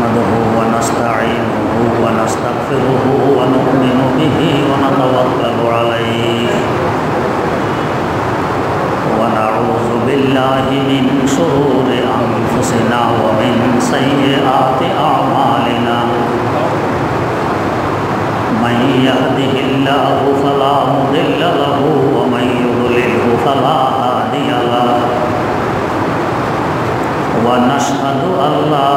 نحمده ونستعينه ونستغفره ونؤمن به ونتوكل عليه ونعوذ بالله من شرور أنفسنا ومن سيئات أعمالنا من يهده الله فلا مضل له ومن يضلله فلا هادي له ونشهد أن لا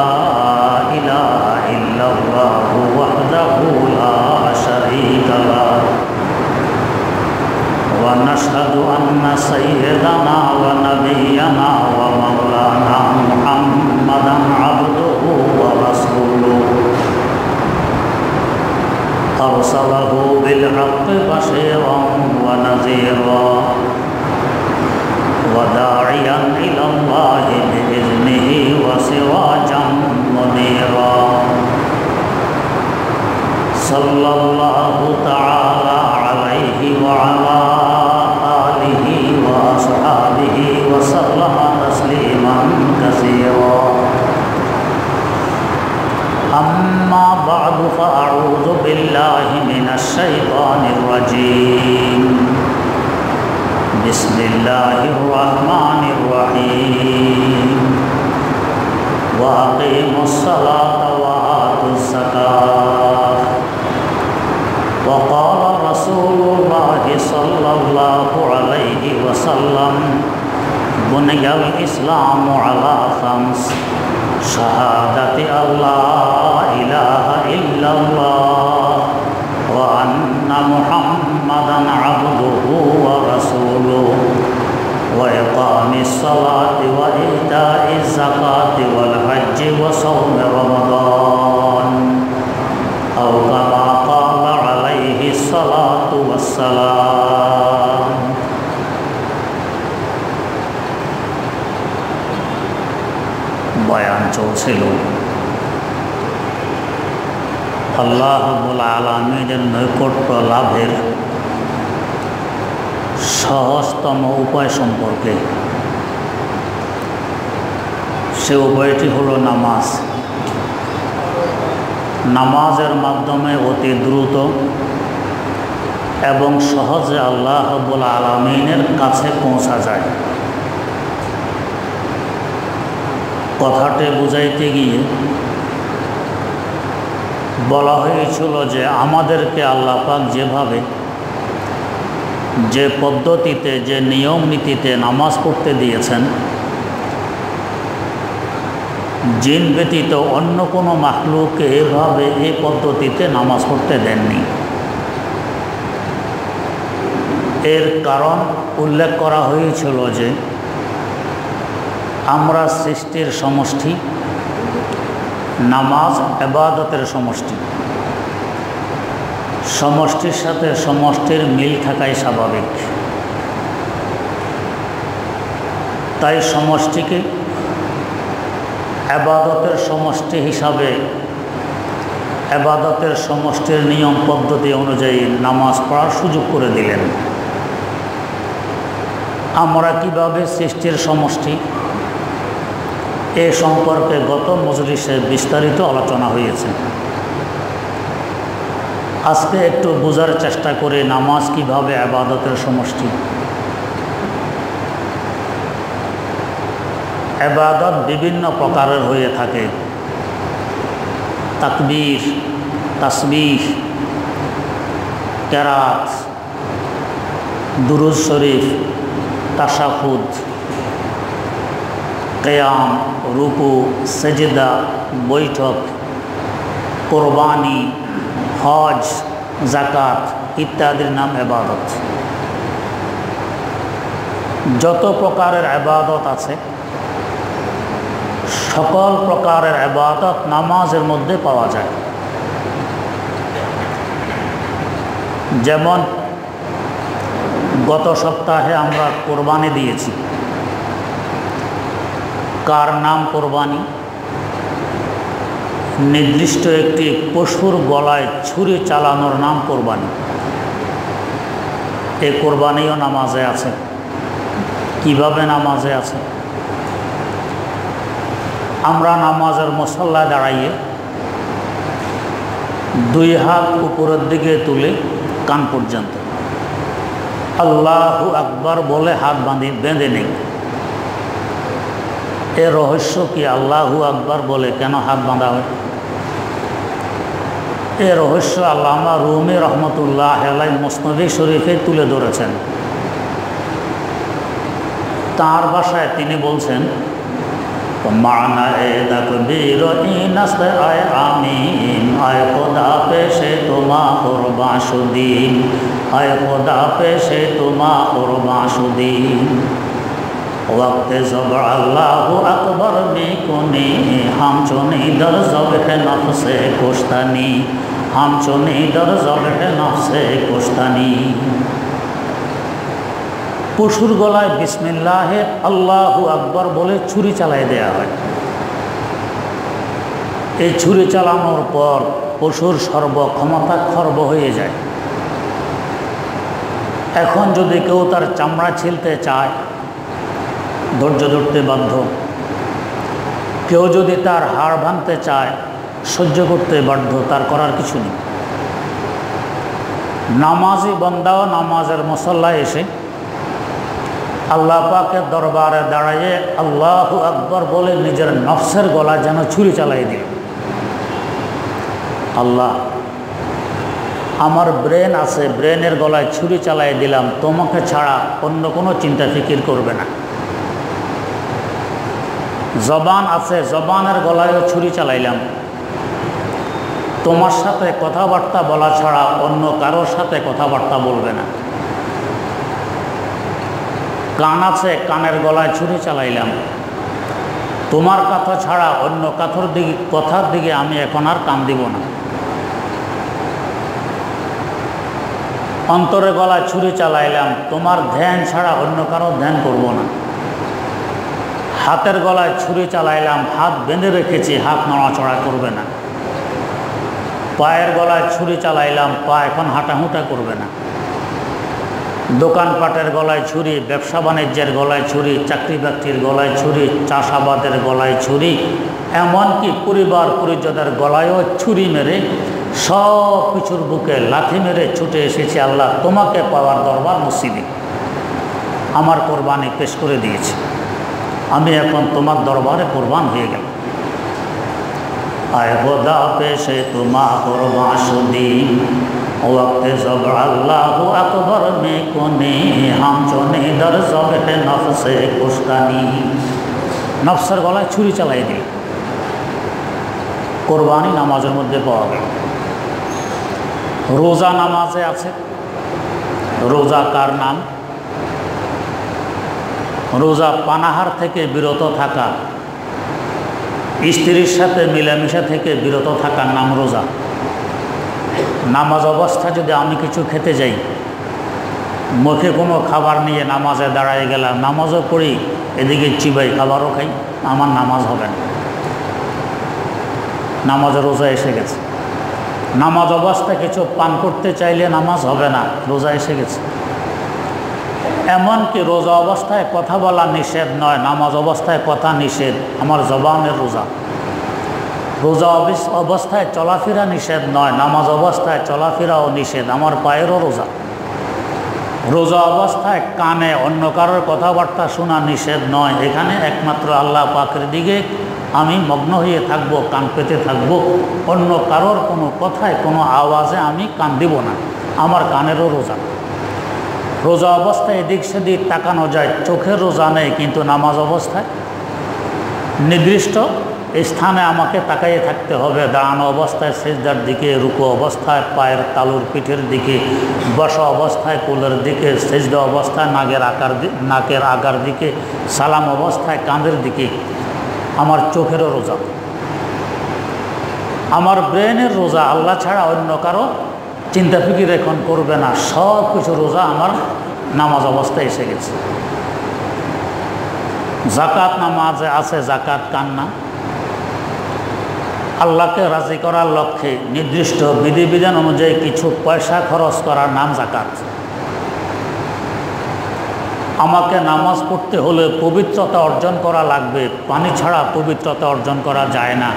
إله إلا الله وحده لا شريك له ونشهد أن سيدنا ونبينا ومولانا محمدا عبده ورسوله أرسله بالحق بشيرا ونذيرا وداعيا إلى الله بإذنه وسراجا منيرا صلى الله تعالى عليه وعلى آله وأصحابه وسلم تسليما كثيرا أما بعد فأعوذ بالله من الشيطان الرجيم بسم الله الرحمن الرحيم وأقيموا الصلاة وآتوا الزكاة وقال رسول الله صلى الله عليه وسلم بني الإسلام على خمس شهادة أن لا إله إلا الله وأن محمدا عبده ورسوله وإقام الصلاة وإيتاء الزكاة والحج وصوم رمضان أو كما قال عليه الصلاة والسلام বয়ান চলছিল আল্লাহ রাব্বুল আলামিনের নৈকট্য লাভের সহজতম উপায় সম্পর্কে। সে উপায়টি হলো নামাজ। নামাজের মাধ্যমে অতি দ্রুত এবং সহজে আল্লাহ রাব্বুল আলামিনের কাছে পৌঁছা যায়। কথাটি বুঝাইতে গিয়ে বলা হয়েছিল যে আমাদেরকে আল্লাহ পাক যেভাবে যে পদ্ধতিতে যে নিয়ম নীতিতে নামাজ পড়তে দিয়েছেন, জিন ব্যতীত অন্য কোনো মাখলুককে এভাবে এই পদ্ধতিতে নামাজ পড়তে দেননি। এর কারণ উল্লেখ করা হয়েছিল যে আমরা সৃষ্টির সমষ্টি, নামাজ ইবাদতের সমষ্টি। সমষ্টির সাথে সমষ্টির মিল থাকাই স্বাভাবিক। তাই সমষ্টিকে ইবাদতের সমষ্টি হিসাবে ইবাদতের সমষ্টির নিয়ম পদ্ধতি অনুযায়ী নামাজ পড়ার সুযোগ করে দিলেন। আমরা কিভাবে সৃষ্টির সমষ্টি এ সম্পর্কে গত মজলিসে বিস্তারিত আলোচনা হয়েছে। আজকে একটু বোঝার চেষ্টা করে নামাজ কিভাবে ইবাদতের সমষ্টি। ইবাদত বিভিন্ন প্রকারের হয়ে থাকে। তাকবীর, তাসবিহ, কেরাত, দুরূদ শরীফ, তাশাহুদ, কিয়াম, রুকু, সেজদা, বৈঠক, কোরবানি, হজ, যাকাত ইত্যাদির নাম ইবাদত। যত প্রকারের ইবাদত আছে সকল প্রকারের ইবাদত নামাজের মধ্যে পাওয়া যায়। যেমন গত সপ্তাহে আমরা কোরবানি দিয়েছি। কার নাম কোরবানি? নির্দিষ্ট একটি পশুর গলায় ছুরি চালানোর নাম কোরবানি। এই কোরবানিও নামাজে আছে। কিভাবে নামাজে আছে? আমরা নামাজের মুসল্লায় দাঁড়াইয়ে দুই হাত উপরের দিকে তুলে কান পর্যন্ত আল্লাহু আকবার বলে হাত বেঁধে নেই। এর রহস্য কি? আল্লাহু আকবার বলে কেন হাত বাঁধা হয়? এর রহস্য আল্লামা রুমি রহমতুল্লাহ আলাইহি মুসনাদে শরীফে তুলে ধরেছেন। তার ভাষায় তিনি বলছেন, মানা এ তাকবীর ইনাস্তে আয় আমিন, আয় খোদা পেশে তোমা কুরবাশুদ্দিন, আয় খোদা পেশে তোমা কুরবাশুদ্দিন। वक्त ज़ब अल्लाहु अकबर में कोने हम चुनी दर ज़ब्ह नफ्से कुश्तनी, हम चुनी दर ज़ब्ह नफ्से कुश्तनी। পশুর গলায় বিসমিল্লাহে আল্লাহু আকবার বলে ছুরি চালাই দেয়া হয়। এই ছুরি চালানোর পর পশুর সর্বক্ষমতা খর্ব হয়ে যায়। এখন যদি কেউ তার চামড়া ছিলতে চায়, ধৈর্য ধরতে বাধ্য। কেউ যদি তার হাড় ভাঙতে চায়, সহ্য করতে বাধ্য, তার করার কিছু নেই। নামাজি বান্দাও নামাজের মুসল্লায় এসে আল্লাহ পাকের দরবারে দাঁড়িয়ে আল্লাহু আকবার বলে নিজের নফসের গলায় যেন ছুরি চালাই দিল। আল্লাহ, আমার ব্রেন আছে, ব্রেনের গলায় ছুরি চালাই দিলাম, তোমাকে ছাড়া অন্য কোনো চিন্তা ফিকির করবে না। জবান আছে, জবানের গলায়ও ছুরি চালাইলাম, তোমার সাথে কথাবার্তা বলা ছাড়া অন্য কারোর সাথে কথাবার্তা বলবে না। কান আছে, কানের গলায় ছুরি চালাইলাম, তোমার কথা ছাড়া অন্য কথার দিকে আমি এখন আর কান দিব না। অন্তরের গলায় ছুরি চালাইলাম, তোমার ধ্যান ছাড়া অন্য কারো ধ্যান করব না। হাতের গলায় ছুরি চালাইলাম, হাত বেঁধে রেখেছি, হাত নড়াচড়া করবে না। পায়ের গলায় ছুরি চালাইলাম, পা এখন হাঁটাহুঁটা করবে না। দোকানপাটের গলায় ছুরি, ব্যবসা বাণিজ্যের গলায় ছুরি, চাকরি বাকরির গলায় ছুরি, চাষাবাদের গলায় ছুরি, এমনকি পরিবার পরিজনের গলায়ও ছুরি মেরে সব কিছুর বুকে লাথি মেরে ছুটে এসেছি আল্লাহ তোমাকে পাওয়ার দরবার মসজিদে। আমার কোরবানি পেশ করে দিয়েছি, আমি এখন তোমার দরবারে কোরবান হয়ে গেল। আয় খোদা পেশে তোমা কুরবাশুদ্দিন, वक्त ज़ब अल्लाहु अकबर में कोने हम चुने दर ज़ब्ह नफ्से कुश्तनी। নফসের গলায় ছুরি চালাই দিল। কোরবানি নামাজের মধ্যে পাওয়া গেল। রোজা নামাজে আছে। রোজা কার নাম? রোজা পানাহার থেকে বিরত থাকা, স্ত্রীর সাথে মিলামিশা থেকে বিরত থাকার নাম রোজা। নামাজ অবস্থা যদি আমি কিছু খেতে যাই, মুখে কোনো খাবার নিয়ে নামাজে দাঁড়ায় গেলাম, নামাজও পড়ি, এদিকে চিবাই, খাবারও খাই, আমার নামাজ হবে না। নামাজে রোজা এসে গেছে। নামাজ অবস্থায় কিছু পান করতে চাইলে নামাজ হবে না, রোজা এসে গেছে। এমনকি রোজা অবস্থায় কথা বলা নিষেধ নয়, নামাজ অবস্থায় কথা নিষেধ, আমার জবানের রোজা। রোজা অবস্থায় চলাফেরা নিষেধ নয়, নামাজ অবস্থায় চলাফেরাও নিষেধ, আমার পায়েরও রোজা। রোজা অবস্থায় কানে অন্য কারোর কথাবার্তা শোনা নিষেধ নয়, এখানে একমাত্র আল্লাহ পাকের দিকে আমি মগ্ন হয়ে থাকবো, কান পেতে থাকবো, অন্য কারোর কোনো কথায় কোনো আওয়াজে আমি কান দিব না, আমার কানেরও রোজা। রোজা অবস্থায় এদিক সেদিক তাকানো যায়, চোখের রোজা নেই, কিন্তু নামাজ অবস্থায় নির্দিষ্ট স্থানে আমাকে তাকাইয়ে থাকতে হবে। দাঁড়ানো অবস্থায় সিজদার দিকে, রুকু অবস্থায় পায়ের তালুর পিঠের দিকে, বসা অবস্থায় কোলের দিকে, সিজদা অবস্থায় নাকের আগার দিকে, সালাম অবস্থায় কাঁধের দিকে। আমার চোখেরও রোজা, আমার ব্রেনের রোজা, আল্লাহ ছাড়া অন্য কারো চিন্তা ফিকির এখন করবে না, সব কিছু রোজা আমার নামাজ অবস্থায় এসে গেছে। জাকাত নামাজে আছে, জাকাত কান্না, আল্লাহকে রাজি করার লক্ষ্যে নির্দিষ্ট বিধিবিধান অনুযায়ী কিছু পয়সা খরচ করার নাম জাকাত। আমাকে নামাজ পড়তে হলে পবিত্রতা অর্জন করা লাগবে, পানি ছাড়া পবিত্রতা অর্জন করা যায় না।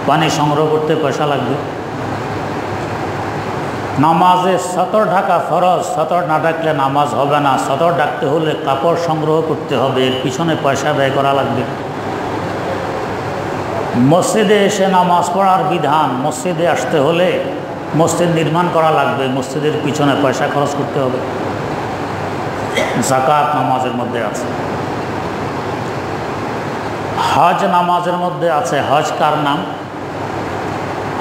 পানি সংগ্রহ করতে পয়সা লাগবে, নামাজে সতর ঢাকা ফরজ, সতর না ডাকলে নামাজ হবে না। সতর ডাকতে হলে কাপড় সংগ্রহ করতে হবে, এর পিছনে পয়সা ব্যয় করা লাগবে। মসজিদে এসে নামাজ পড়ার বিধান, মসজিদে আসতে হলে মসজিদ নির্মাণ করা লাগবে, মসজিদের পিছনে পয়সা খরচ করতে হবে। যাকাত নামাজের মধ্যে আছে। হজ নামাজের মধ্যে আছে। হজ কার নাম?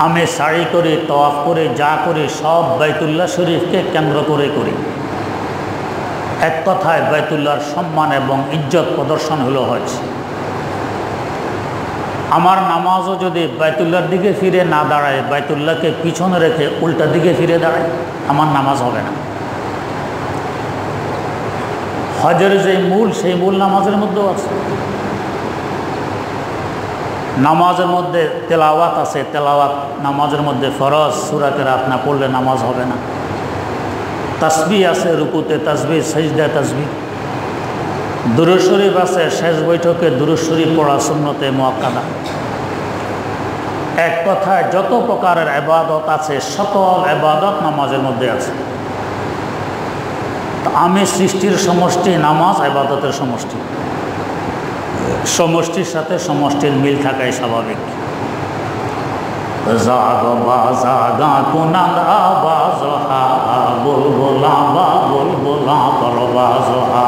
আমি সাড়ি করি, তওয়াফ করে যা করি সব বাইতুল্লাহ শরীফকে কেন্দ্র করে করি। এক কথায় বাইতুল্লাহর সম্মান এবং ইজ্জত প্রদর্শন হলো হজ। আমার নামাজও যদি বাইতুল্লাহর দিকে ফিরে না দাঁড়ায়, বাইতুল্লাহকে পিছনে রেখে উল্টা দিকে ফিরে দাঁড়ায়, আমার নামাজ হবে না। হজের যে মূল, সেই মূল নামাজের মধ্যেও আছে। নামাজের মধ্যে তেলাওয়াত আছে। তেলাওয়াত নামাজের মধ্যে ফরজ, সূরা কেরাত না পড়লে নামাজ হবে না। তাসবিহ আছে, রুকুতে তাসবিহ, সিজদায় তাসবিহ। দুরূদ শরীফ আছে, শেষ বৈঠকে দুরূদ শরীফ পড়া সুন্নতে মুআক্কাদা। এক কথায় যত প্রকারের ইবাদত আছে সকল ইবাদত নামাজের মধ্যে আছে। আমি সৃষ্টির সমষ্টি, নামাজ ইবাদতের সমষ্টি। সমষ্টির সাথে সমষ্টির মিল থাকাই স্বাভাবিক। জাগো বাজাগা কুনাদা বাজহা বুলবুলা বা বুলবুলা পরবাজহা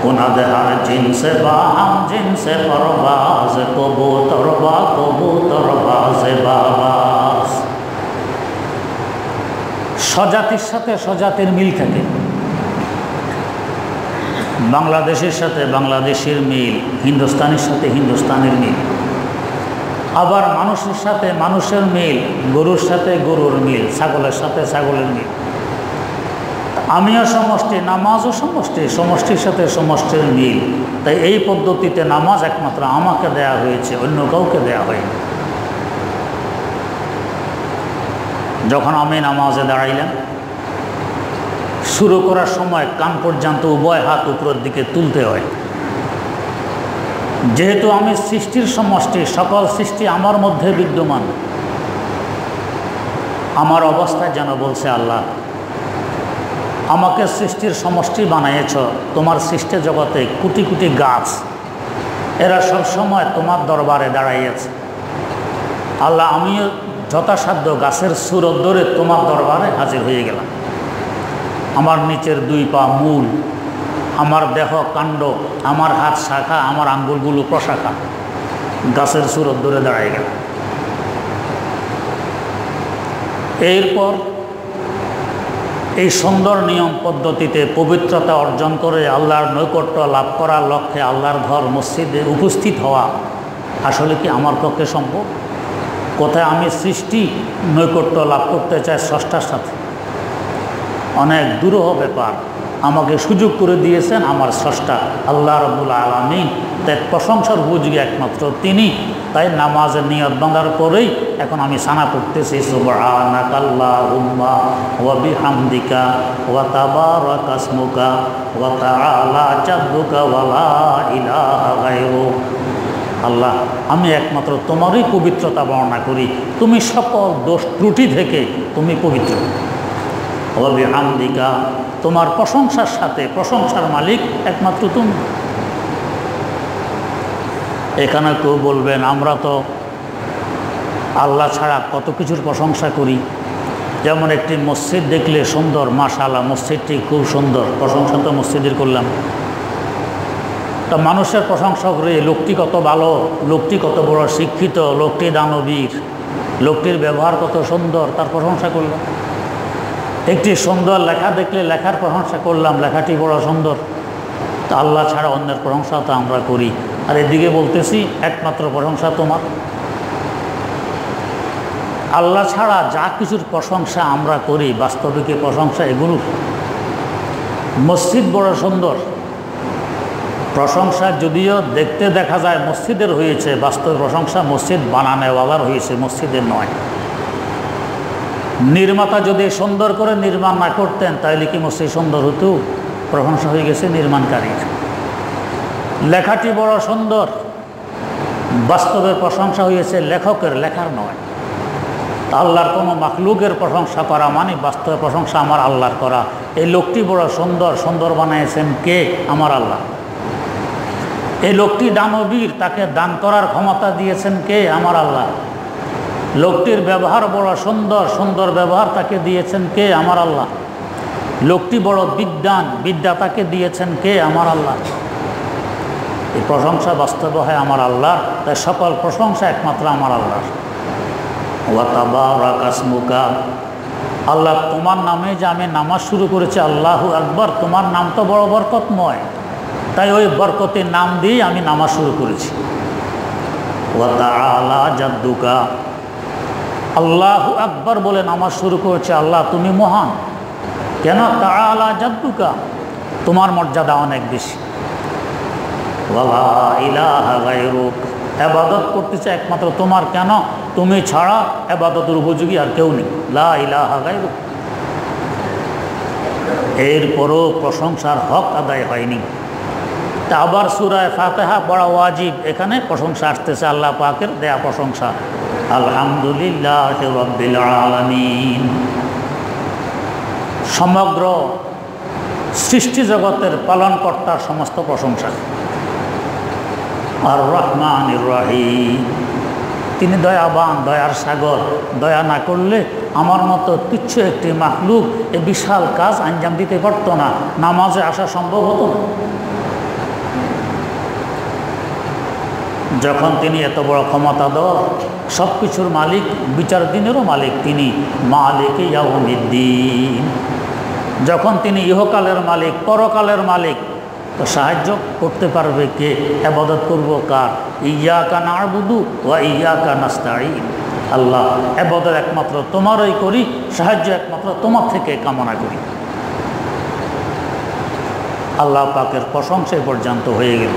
কুনাদ হার জিনসে বা হাম জিনসে পরবাজ কবুতর বা কবুতর বাজে বাবাস। স্বজাতির সাথে স্বজাতির মিল থাকে। বাংলাদেশের সাথে বাংলাদেশের মিল, হিন্দুস্তানের সাথে হিন্দুস্তানের মিল। আবার মানুষের সাথে মানুষের মিল, গরুর সাথে গরুর মিল, ছাগলের সাথে ছাগলের মিল। আমিও সমষ্টি, নামাজও সমষ্টি, সমষ্টির সাথে সমষ্টির মিল। তাই এই পদ্ধতিতে নামাজ একমাত্র আমাকে দেয়া হয়েছে, অন্য কাউকে দেয়া হয়নি। যখন আমি নামাজে দাঁড়াইলাম, শুরু করার সময় কান পর্যন্ত উভয় হাত উপরের দিকে তুলতে হয়। যেহেতু আমি সৃষ্টির সমষ্টি, সকল সৃষ্টি আমার মধ্যে বিদ্যমান, আমার অবস্থা যেন বলছে আল্লাহ আমাকে সৃষ্টির সমষ্টি বানাইয়েছ। তোমার সৃষ্টি জগতে কোটি কোটি গাছ, এরা সব সময় তোমার দরবারে দাঁড়াইয়াছে। আল্লাহ আমিও যথাসাধ্য গাছের সুরত ধরে তোমার দরবারে হাজির হয়ে গেলাম। আমার নিচের দুই পা মূল, আমার দেহ কাণ্ড, আমার হাত শাখা, আমার আঙ্গুলগুলো প্রশাখা, গাছের সুরত ধরে দাঁড়াই গেল। এরপর এই সুন্দর নিয়ম পদ্ধতিতে পবিত্রতা অর্জন করে আল্লাহর নৈকট্য লাভ করার লক্ষ্যে আল্লাহর ঘর মসজিদে উপস্থিত হওয়া আসলে কি আমার পক্ষে সম্ভব? কোথায় আমি সৃষ্টি নৈকট্য লাভ করতে চাই স্রষ্টার সাথে, অনেক দুরূহ ব্যাপার। আমাকে সুযোগ করে দিয়েছেন আমার স্রষ্টা আল্লাহ রাব্বুল আলামিন। তাই প্রশংসার উপযোগী একমাত্র তিনি। তাই নামাজের নিয়ত বাঁধার পরেই এখন আমি সানা পড়তেছি, সুবহানাকাল্লাহুম্মা ওয়া বিহামদিকা ওয়া তাবারাকা ইসমুকা ওয়া তাআলা জাদ্দুকা ওয়া লা ইলাহা গায়রুক। আল্লাহ, আমি একমাত্র তোমারই পবিত্রতা বর্ণনা করি। তুমি সকল দোষ ত্রুটি থেকে তুমি পবিত্র। ওয়া বিহামদিকা, তোমার প্রশংসার সাথে, প্রশংসার মালিক একমাত্র তুমি। এখানে কেউ বলবেন আমরা তো আল্লাহ ছাড়া কত কিছুর প্রশংসা করি। যেমন একটি মসজিদ দেখলে সুন্দর, মাশাআল্লাহ মসজিদটি খুব সুন্দর, প্রশংসা তো মসজিদের করলাম। তা মানুষের প্রশংসা করে লোকটি কত ভালো, লোকটি কত বড় শিক্ষিত, লোকটি দানবীর, লোকটির ব্যবহার কত সুন্দর, তার প্রশংসা করলাম। একটি সুন্দর লেখা দেখলে লেখার প্রশংসা করলাম, লেখাটি বড় সুন্দর। তা আল্লাহ ছাড়া অন্যের প্রশংসা তো আমরা করি। আর এদিকে বলতেছি একমাত্র প্রশংসা তোমার। আল্লাহ ছাড়া যা কিছুর প্রশংসা আমরা করি, বাস্তবিক প্রশংসা এগুলো। মসজিদ বড় সুন্দর, প্রশংসা যদিও দেখতে দেখা যায় মসজিদের হয়েছে, বাস্তব প্রশংসা মসজিদ বানানোওয়ালার হয়েছে, মসজিদের নয়। নির্মাতা যদি সুন্দর করে নির্মাণ না করতেন তাহলে কি মসজিদ সুন্দর হতো? প্রশংসা হয়ে গেছে নির্মাণকারীর। লেখাটি বড় সুন্দর, বাস্তবের প্রশংসা হয়েছে লেখকের, লেখার নয়। আল্লাহর কোনো মাখলুকের প্রশংসা করা মানে বাস্তবে প্রশংসা আমার আল্লাহর করা। এই লোকটি বড় সুন্দর, সুন্দর বানিয়েছেন কে? আমার আল্লাহ। এই লোকটি দানবীর, তাকে দান করার ক্ষমতা দিয়েছেন কে? আমার আল্লাহ। লোকটির ব্যবহার বড় সুন্দর, সুন্দর ব্যবহার তাকে দিয়েছেন কে? আমার আল্লাহ। লোকটি বড় বিদ্বান, বিদ্যা তাকে দিয়েছেন কে? আমার আল্লাহ। এই প্রশংসা বাস্তব হয় আমার আল্লাহর, তাই সকল প্রশংসা একমাত্র আমার আল্লাহর। ওয়া তাবারাকা ইসমুকা, আল্লাহ তোমার নামে যে আমি নামাজ শুরু করেছি, আল্লাহু আকবার, তোমার নাম তো বড় বরকতময়, তাই ওই বরকতের নাম দিয়ে আমি নামাজ শুরু করেছি। ওয়া তাআলা জাদ্দুকা, আল্লাহু আকবার বলে নামাজ শুরু করেছে, আল্লাহ তুমি মহান। কেন? তাআলা জাদ্দুকা, তোমার মর্যাদা অনেক বেশি। ওয়ালা ইলাহা গায়রুক, ইবাদত করতেছে একমাত্র তোমার, কেন? তুমি ছাড়া ইবাদতের উপযোগী আর কেউ নেই। লা ইলাহা গায়রুক। এরপরও প্রশংসার হক আদায় হয়নি। তা আবার সূরা ফাতিহা পড়া ওয়াজিব, এখানে প্রশংসা আসতেছে আল্লাহ পাকের দেয়া প্রশংসা। আলহামদুলিল্লাহি রাব্বিল আলামিন, সমগ্র সৃষ্টি জগতের পালনকর্তার সমস্ত প্রশংসা। আর রহমানির রহিম, তিনি দয়াবান, দয়ার সাগর। দয়া না করলে আমার মতো তুচ্ছ একটি মাখলুক এ বিশাল কাজ আঞ্জাম দিতে পারত না, নামাজে আসা সম্ভব হতো না। যখন তিনি এত বড় ক্ষমতাধর, সব কিছুর মালিক, বিচার দিনেরও মালিক তিনি, মালিক ইয়াউমিদ্দিন, যখন তিনি ইহকালের মালিক, পরকালের মালিক, তো সাহায্য করতে পারবে কে? ইবাদত করব কার? ইয়্যাকা না'বুদু ওয়া ইয়্যাকা নাস্তাঈন। আল্লাহ, ইবাদত একমাত্র তোমারই করি, সাহায্য একমাত্র তোমার থেকে কামনা করি। আল্লাহ পাকের প্রশংসা পর্যন্ত হয়ে গেল।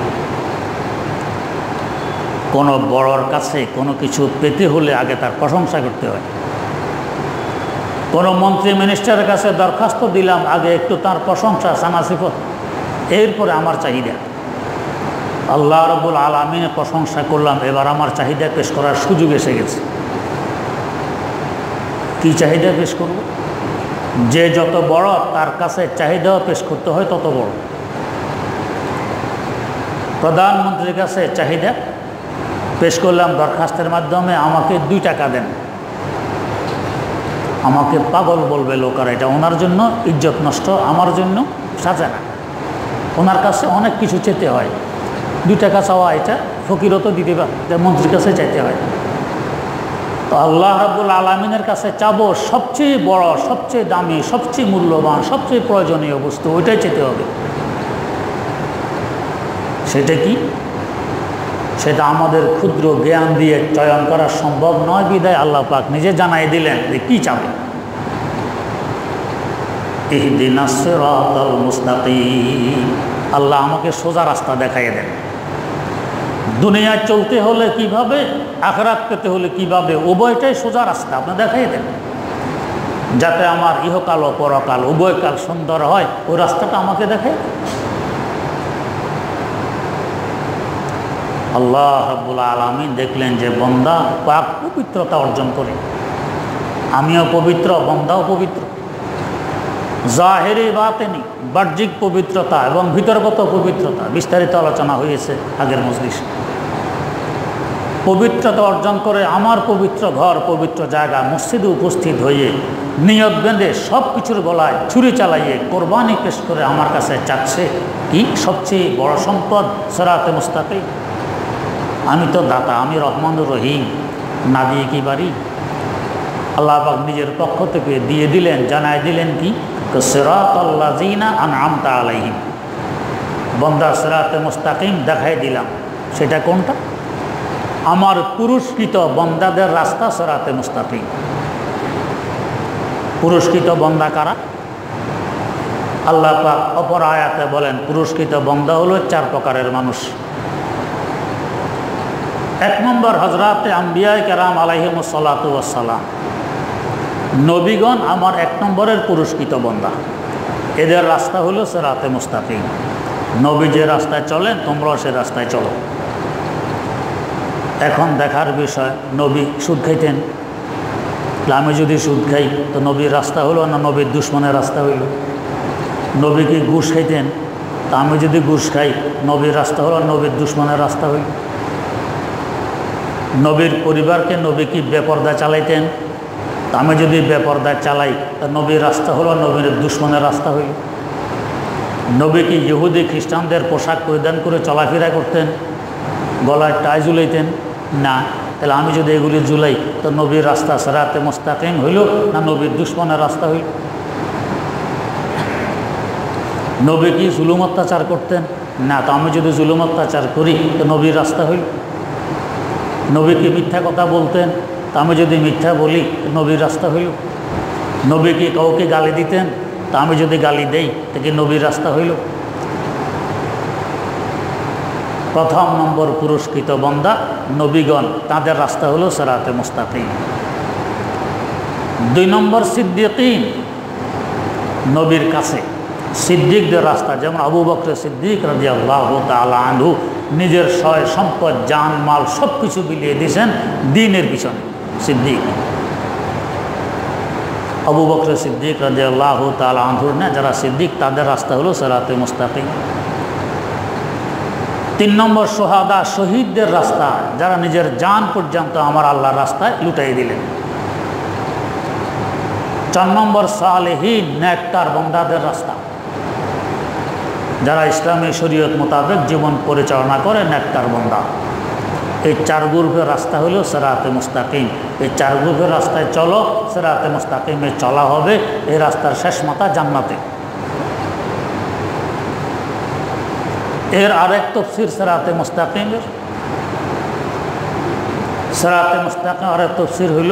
কোনো বড়র কাছে কোনো কিছু পেতে হলে আগে তার প্রশংসা করতে হয়। কোনো মন্ত্রী মিনিস্টারের কাছে দরখাস্ত দিলাম, আগে একটু তার প্রশংসা, সানাসিফত, এরপরে আমার চাহিদা। আল্লাহ রাব্বুল আলামিনের প্রশংসা করলাম, এবার আমার চাহিদা পেশ করার সুযোগ এসে গেছে। কি চাহিদা পেশ করব? যে যত বড় তার কাছে চাহিদাও পেশ করতে হয় তত বড়। প্রধানমন্ত্রীর কাছে চাহিদা পেশ করলাম দরখাস্তের মাধ্যমে, আমাকে 2 টাকা দেন। আমাকে পাগল বলবে লোকেরা, এটা ওনার জন্য ইজ্জত নষ্ট, আমার জন্য সাজা না। ওনার কাছে অনেক কিছু চেতে হয়, 2 টাকা চাওয়া এটা ফকিরত দিতে পারে, মন্ত্রীর কাছে চাইতে হয়। তো আল্লাহ রাব্বুল আলামিনের কাছে চাবো সবচেয়ে বড়, সবচেয়ে দামি, সবচেয়ে মূল্যবান, সবচেয়ে প্রয়োজনীয় বস্তু, ওইটাই চেতে হবে। সেটা কি? সেটা আমাদের ক্ষুদ্র জ্ঞান দিয়ে চয়ন করা সম্ভব নয়, বিধায় আল্লাহ পাক নিজে জানাই দিলেন যে কী চাবে। ইহদিনাস সিরাতাল মুস্তাকিম, আল্লাহ আমাকে সোজা রাস্তা দেখাইয়ে দেন। দুনিয়ায় চলতে হলে কিভাবে, আখিরাত পেতে হলে কিভাবে, উভয়টাই সোজা রাস্তা আপনি দেখাইয়ে দেন, যাতে আমার ইহকাল ও পরকাল উভয়কাল সুন্দর হয়, ওই রাস্তাটা আমাকে দেখায়। আল্লাহ রাব্বুল আলামিন দেখলেন যে বান্দা পাক পবিত্রতা অর্জন করে, আমিও পবিত্র, বান্দাও পবিত্র। জাহেরি বাতেনি, বাহ্যিক পবিত্রতা এবং ভিতরগত পবিত্রতা বিস্তারিত আলোচনা হয়েছে আগের মজলিসে। পবিত্রতা অর্জন করে আমার পবিত্র ঘর, পবিত্র জায়গা, মসজিদে উপস্থিত হয়ে নিয়ত বেঁধে সব কিছুর গলায় ছুরি চালাইয়ে কোরবানি পেশ করে আমার কাছে চাচ্ছে কি? সবচেয়ে বড় সম্পদ সিরাতে মুস্তাকিম। আমি তো দাতা, আমি রহমানুর রহিম, না দিয়ে কি পারি? আল্লাহ পাক নিজের পক্ষ থেকে দিয়ে দিলেন, জানাই দিলেন কি? সিরাতাল্লাযীনা আনআমতা আলাইহিম, বান্দা সিরাতে মুস্তাকিম দেখাই দিলাম। সেটা কোনটা? আমার পুরস্কৃত বান্দাদের রাস্তা সিরাতে মুস্তাকিম। পুরস্কৃত বান্দা কারা? আল্লাহ পাক অপর আয়াতে বলেন পুরস্কৃত বান্দা হলো 4 প্রকারের মানুষ। 1 নম্বর হযরতে আম্বিয়ায়ে কেরাম আলাইহিমুস সালাতু ওয়াস সালাম, নবীগণ আমার 1 নম্বরের পুরস্কৃত বান্দা। এদের রাস্তা হলো সিরাতে মুস্তাকিম। নবী যে রাস্তায় চলেন তোমরাও সে রাস্তায় চলো। এখন দেখার বিষয়, নবী সুদ খাইতেন? আমি যদি সুদ খাই তো নবীর রাস্তা হলো না নবীর দুশ্মনের রাস্তা হইল? নবী কি ঘুষ খাইতেন? তা আমি যদি ঘুষ খাই নবীর রাস্তা হলো নবীর দুশ্মনের রাস্তা হইল? নবীর পরিবারকে নবী কি বেপরদায় চালাইতেন? তা আমি যদি বেপরদায় চালাই তা নবীর রাস্তা হলো নবীর দুশ্মনের রাস্তা হইল? নবী কি ইহুদি খ্রিস্টানদের পোশাক পরিধান করে চলাফেরা করতেন, গলায় টাই ঝুলাইতেন? না। তাহলে আমি যদি এগুলি ঝুলাই তো নবীর রাস্তা সিরাতে মুস্তাকিম হইল না নবীর দুশ্মনের রাস্তা হইল? নবী কি জুলুম অত্যাচার করতেন? না। তো আমি যদি জুলুম অত্যাচার করি তো নবীর রাস্তা হইল? নবী কি মিথ্যা কথা বলতেন? তা আমি যদি মিথ্যা বলি নবীর রাস্তা হইল? নবী কি কাউকে গালি দিতেন? তা আমি যদি গালি দেই তো কি নবীর রাস্তা হইল? প্রথম নম্বর পুরস্কৃত বান্দা নবীগণ, তাদের রাস্তা হলো সিরাতে মুস্তাকিম। 2 নম্বর সিদ্দিকিন, নবীর কাছে সিদ্দিকদের রাস্তা, যেমন আবু বকর সিদ্দিক রাদিয়াল্লাহু তাআলা আনহু নিজের সয় সম্পদ জান মাল সব কিছু বিলিয়ে দিয়েছেন দ্বীনের পিছনে। সিদ্দিক আবু বকর সিদ্দিক রাদিয়াল্লাহু তাআলা আনহুর না যারা সিদ্দিক, তাদের রাস্তা হলো সিরাতে মুস্তাকিম। 3 নম্বর সোহাদা, শহীদদের রাস্তা, যারা নিজের জান পর্যন্ত আমার আল্লাহর রাস্তায় লুটাই দিলেন। 4 নম্বর সালেহীন, নেককার বান্দাদের রাস্তা, যারা ইসলামী শরীয়ত মোতাবেক জীবন পরিচালনা করে, নেককার বান্দা। এই 4 গ্রুপের রাস্তা হলো সিরাতে মুস্তাকিম। এই 4 গ্রুপের রাস্তায় চলো, সিরাতে মুস্তাকিমে চলা হবে। এই রাস্তার শেষ মাথা জান্নাতে। এর আরেক তফসির সিরাতে মুস্তাকিমের, সিরাতে মুস্তাকিম আরেক তফসির হইল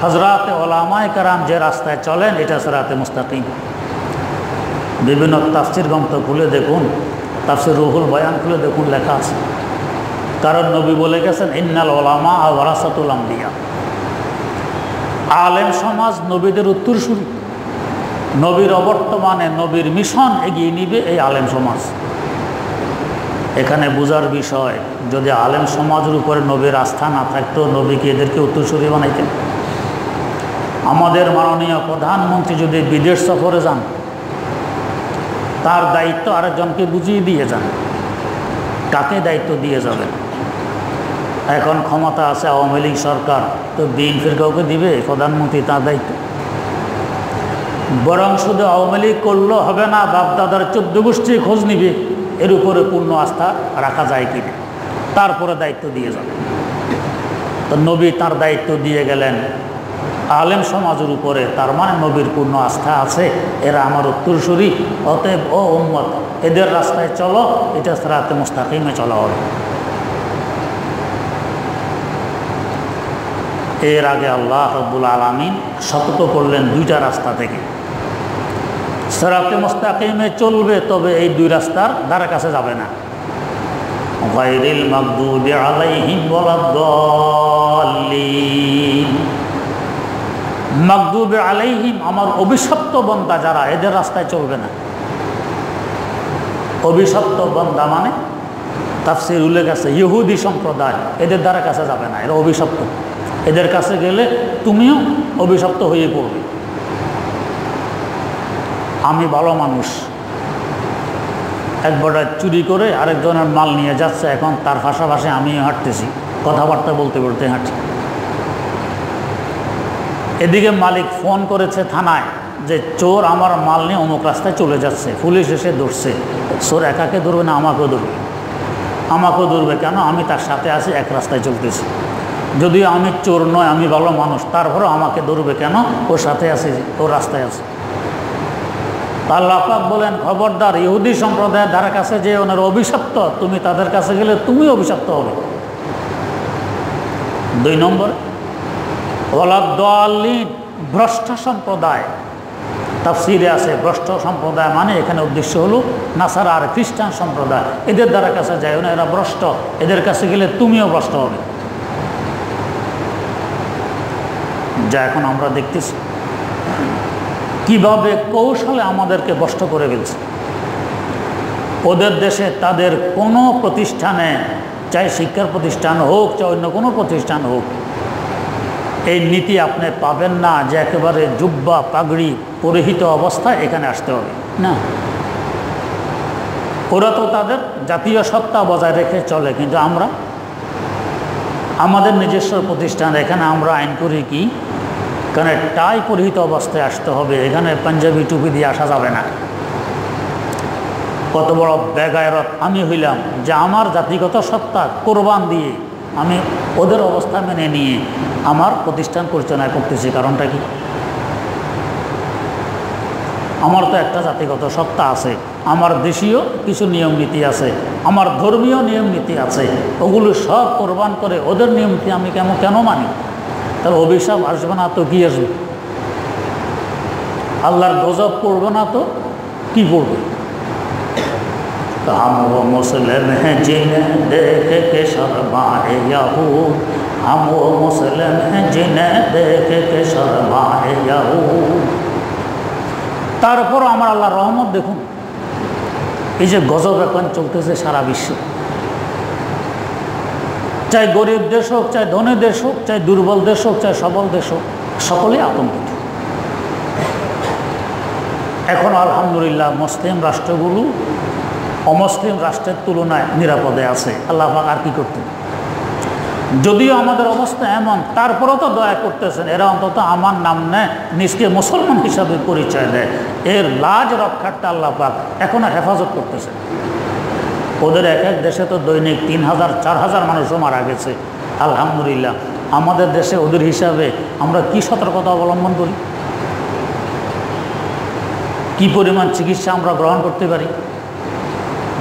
হযরতে উলামায়ে কেরাম যে রাস্তায় চলেন, এটা সিরাতে মুস্তাকিম। বিভিন্ন তাফসির গ্রন্থ খুলে দেখুন, তাফসির রুহুল বয়ান খুলে দেখুন, লেখা আছে। কারণ নবী বলে গেছেন ইন্নাল উলামা ওয়ারাসাতুল আমবিয়া, আলেম সমাজ নবীদের উত্তরসূরি। নবীর অবর্তমানে নবীর মিশন এগিয়ে নিবে এই আলেম সমাজ। এখানে বোঝার বিষয়, যদি আলেম সমাজের উপরে নবীর আস্থা না থাকতো, নবীকে এদেরকে উত্তরসূরি বানাইতেন। আমাদের মাননীয় প্রধানমন্ত্রী যদি বিদেশ সফরে যান, তার দায়িত্ব আরেকজনকে বুঝিয়ে দিয়ে যান। কাকে দায়িত্ব দিয়ে যাবেন? এখন ক্ষমতা আছে আওয়ামী লীগ সরকার, তো বিএনপির কাউকে দিবে প্রধানমন্ত্রী তার দায়িত্ব? বরং শুধু আওয়ামী লীগ করলেও হবে না, বাপদাদার 14 গোষ্ঠী খোঁজ নিবে এর উপরে পূর্ণ আস্থা রাখা যায় কিনা, তারপরে দায়িত্ব দিয়ে যাবে। তো নবী তার দায়িত্ব দিয়ে গেলেন আলেম সমাজের উপরে, তার মানে নবীর পূর্ণ আস্থা আছে, এরা আমার উত্তরসূরি, অতএব ও উম্মত এদের রাস্তায় চলো, এটা সিরাতে মুস্তাকিমে চলা হবে। এর আগে আল্লাহ রাব্বুল আলামিন সতর্ক করলেন 2টা রাস্তা থেকে। সিরাতে মুস্তাকিমে চলবে, তবে এই 2 রাস্তার ধারে কাছে যাবে না। গায়রিল মাগদুবি আলাইহিম ওয়ালাদ-দাল্লিন, মাগদুবে আলাইহিম আমার অভিশপ্ত বান্দা যারা, এদের রাস্তায় চলবে না। অভিশপ্ত বান্দা মানে তাফসীর উল্লেখ আছে ইহুদি সম্প্রদায়, এদের দ্বারা কাছে যাবে না, এরা অভিশপ্ত। এদের কাছে গেলে তুমিও অভিশপ্ত হয়ে পড়বে। আমি ভালো মানুষ, একবারটা চুরি করে আরেকজনের মাল নিয়ে যাচ্ছে, এখন তার পাশাপাশি আমিও হাঁটতেছি, কথাবার্তা বলতে বলতে হাঁটছি। এদিকে মালিক ফোন করেছে থানায় যে চোর আমার মাল নিয়ে অমুক রাস্তায় চলে যাচ্ছে, পুলিশ এসে ধরছে। চোর একাকে ধরবে না, আমাকেও ধরবে। আমাকেও ধরবে কেন? আমি তার সাথে আছি, এক রাস্তায় চলতেছি। যদিও আমি চোর নয়, আমি ভালো মানুষ, তারপরেও আমাকে ধরবে কেন? ওর সাথে আছে, ওর রাস্তায় আছে। আল্লাহ পাক বলেন খবরদার, ইহুদি সম্প্রদায়ের ধারে কাছে যে ওনার অভিশপ্ত, তুমি তাদের কাছে গেলে তুমি অভিশপ্ত হবে। 2 নম্বর ওয়ালাদ-দাল্লিন, ভ্রষ্ট সম্প্রদায়। তাফসীরে আছে ভ্রষ্ট সম্প্রদায় মানে এখানে উদ্দেশ্য হলো নাসারা আর খ্রিস্টান সম্প্রদায়। এদের দ্বারা কাছে যায় না, এরা ভ্রষ্ট, এদের কাছে গেলে তুমিও ভ্রষ্ট হবে। যা এখন আমরা দেখতেছি কিভাবে কৌশলে আমাদেরকে ভ্রষ্ট করে ফেলছে। ওদের দেশে তাদের কোনো প্রতিষ্ঠানে, চাই শিক্ষার প্রতিষ্ঠান হোক, চাই অন্য কোনো প্রতিষ্ঠান হোক, এই নীতি আপনি পাবেন না যে একেবারে জুব্বা পাগড়ি পরিহিত অবস্থায় এখানে আসতে হবে না। ওরা তো তাদের জাতীয় সত্তা বজায় রেখে চলে, কিন্তু আমরা আমাদের নিজস্ব প্রতিষ্ঠান, এখানে আমরা আইন করি কি, এখানে টাই পরিহিত অবস্থায় আসতে হবে, এখানে পাঞ্জাবি টুপি দিয়ে আসা যাবে না। কত বড় বেগায়রত আমি হইলাম যে আমার জাতিগত সত্তা কোরবান দিয়ে আমি ওদের অবস্থা মেনে নিয়ে আমার প্রতিষ্ঠান পরিচালনা করতেছি। কারণটা কি? আমার তো একটা জাতিগত সত্তা আছে, আমার দেশীয় কিছু নিয়ম নীতি আছে, আমার ধর্মীয় নিয়ম নীতি আছে, ওগুলো সব কোরবান করে ওদের নিয়ম নীতি আমি কেন মানি? তাহলে অভিশাপ আসবে না তো কি আসবে? আল্লাহর গজব পড়বে না তো কি পড়বে? हम वो मुस्लिम हैं जिन्हें देख के शर्माए यहूद, हम वो मुस्लिम हैं जिन्हें देख के शर्माए यहूद। তারপর আমার আল্লাহর রহমত দেখুন, এই যে গজব এখন চলতেছে সারা বিশ্বে, চাই গরিব দেশ হোক, চাই ধনী দেশ হোক, চাই দুর্বল দেশ হোক, চাই সবল দেশ হোক, সকলেই আতঙ্কিত। এখন আলহামদুলিল্লাহ মুসলিম রাষ্ট্রগুলো অমুসলিম রাষ্ট্রের তুলনায় নিরাপদে আছে। আল্লাহ পাক আর কি করতেন? যদিও আমাদের অবস্থা এমন, তারপরেও তো দয়া করতেছেন, এরা অন্তত আমার নাম নেয়, নিজকে মুসলমান হিসাবে পরিচয় দেয়, এর লাজ রক্ষার্থে আল্লাহ পাক এখনও হেফাজত করতেছেন। ওদের এক এক দেশে তো দৈনিক 3000 4000 মানুষও মারা গেছে। আলহামদুলিল্লাহ আমাদের দেশে ওদের হিসাবে আমরা কি সতর্কতা অবলম্বন করি, কি পরিমাণ চিকিৎসা আমরা গ্রহণ করতে পারি,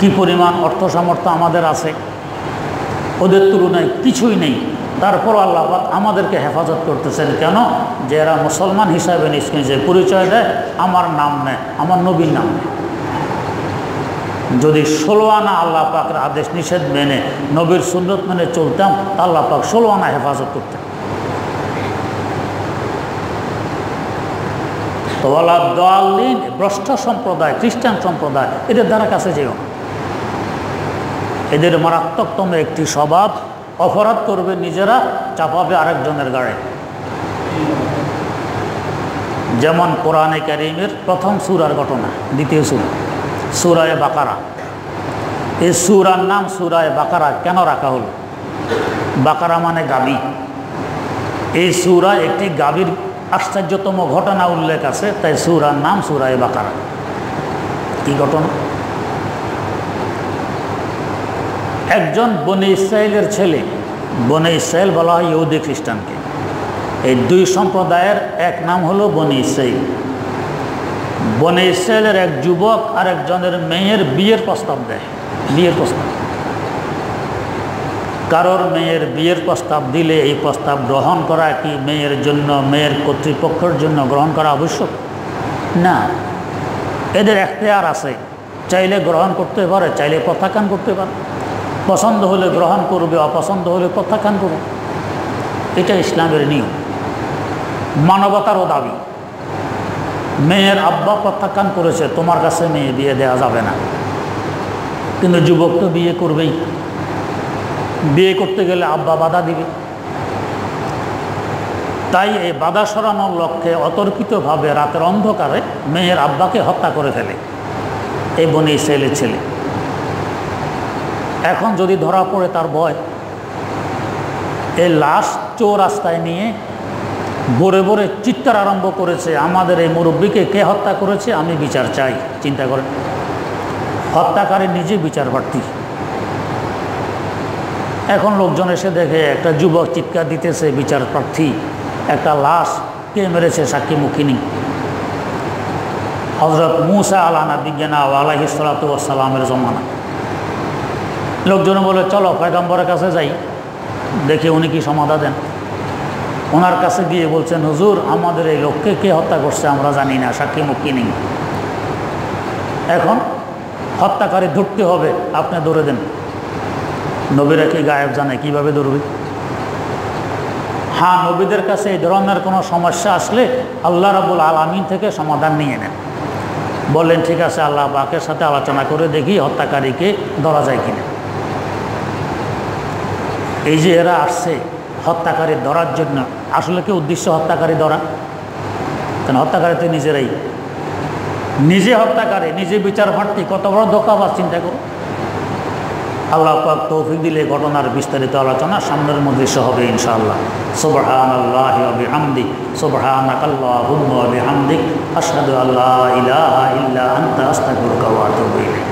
কি পরিমাণ অর্থ সামর্থ্য আমাদের আছে, ওদের তুলনায় কিছুই নেই। তারপর আল্লাহ পাক আমাদেরকে হেফাজত করতেছেন কেন? যে এরা মুসলমান হিসাবে নিজকে যে পরিচয় দেয়, আমার নাম নেয়, আমার নবীর নাম নেয়। যদি 16 আনা আল্লাহ পাকের আদেশ নিষেধ মেনে নবীর সুন্নত মেনে চলতাম, আল্লাহ পাক 16 আনা হেফাজত করতেন। তো ওয়ালা দাল্লিন, ভ্রষ্ট সম্প্রদায়, খ্রিস্টান সম্প্রদায়, এদের দ্বারা কাছে যেও না। এদের মারাত্মকতম একটি স্বভাব, অপরাধ করবে নিজেরা, চাপাবে আরেকজনের গাড়ে। যেমন কোরআনে কারীমের প্রথম সূরার ঘটনা, দ্বিতীয় সূরা সূরা বাকারা। এই সূরার নাম সূরা বাকারা কেন রাখা হলো? বাকারা মানে গাভী। এই সূরা একটি গাভীর আশ্চর্যতম ঘটনা উল্লেখ আছে, তাই সূরার নাম সূরা বাকারা। কি ঘটনা? একজন বনি ইসরায়েলের ছেলে, বনি ইসরায়েল বলা হয় ইহুদি খ্রিস্টানকে, এই দুই সম্প্রদায়ের এক নাম হলো বনি ইসরায়েল। বনি ইসরায়েলের এক যুবক আর একজনের মেয়ের বিয়ের প্রস্তাব দেয়। বিয়ের প্রস্তাব, কারোর মেয়ের বিয়ের প্রস্তাব দিলে এই প্রস্তাব গ্রহণ করা কি মেয়ের জন্য, মেয়ের কর্তৃপক্ষের জন্য গ্রহণ করা আবশ্যক? না, এদের এখতিয়ার আছে, চাইলে গ্রহণ করতে পারে, চাইলে প্রত্যাখ্যান করতে পারে। পছন্দ হলে গ্রহণ করবে, অপছন্দ হলে প্রত্যাখ্যান করবে। এটা ইসলামের নিয়ম, মানবতারও দাবি। মেয়ের আব্বা প্রত্যাখ্যান করেছে, তোমার কাছে মেয়ে বিয়ে দেওয়া যাবে না, কিন্তু যুবক তো বিয়ে করবেই। বিয়ে করতে গেলে আব্বা বাধা দিবে, তাই এই বাধা সরানোর লক্ষ্যে অতর্কিতভাবে রাতের অন্ধকারে মেয়ের আব্বাকে হত্যা করে ফেলে এই বনি ইসরায়েলের ছেলে। এখন যদি ধরা পড়ে তার ভয়, এই লাশ চৌরাস্তায় নিয়ে ভোরে ভোরে চিৎকার আরম্ভ করেছে, আমাদের এই মুরব্বীকে কে হত্যা করেছে, আমি বিচার চাই। চিন্তা করেন, হত্যাকারী নিজে বিচার প্রার্থী। এখন লোকজন এসে দেখে একটা যুবক চিৎকার দিতেছে, বিচার প্রার্থী, একটা লাশ, কে মেরেছে সাক্ষী মুখী নেই। হযরত মূসা আলাইহিস সালাতু ওয়াস সালামের জমানা। লোকজন বলে চলো পয়গম্বরের কাছে যাই, দেখে উনি কি সমাধান দেন। ওনার কাছে গিয়ে বলছেন, হুজুর আমাদের এই লোককে কে হত্যা করছে আমরা জানি না, সাক্ষী মুখী নেই, এখন হত্যাকারী ধরতে হবে, আপনি ধরে দেন। নবীরা কি গায়েব জানে, কিভাবে ধরবে? হ্যাঁ, নবীদের কাছে এই ধরনের কোনো সমস্যা আসলে আল্লাহ রাব্বুল আলামিন থেকে সমাধান নিয়ে নেন। বললেন ঠিক আছে, আল্লাহ পাকের সাথে আলোচনা করে দেখি হত্যাকারীকে ধরা যায় কিনা। এই যে এরা আসছে হত্যাকারী ধরার জন্য, আসলে কি উদ্দেশ্য হত্যাকারী ধরা? কেন হত্যাকারী তো নিজেরাই, নিজে হত্যাকারী, নিজে বিচার প্রার্থী, কত বড় ধোঁকাবাজ চিন্তা করো। আল্লাহ পাক তৌফিক দিলে ঘটনার বিস্তারিত আলোচনা সামনের মজলিসে হবে ইনশাআল্লাহ। সুবহানাল্লাহি ওয়া বিহামদি, সুবহানাকাল্লাহুম্মা ওয়া বিহামদিক, আশহাদু আল্লা ইলাহা ইল্লা আনতা আস্তাগফিরুকা ওয়া আতুবু ইলাইক।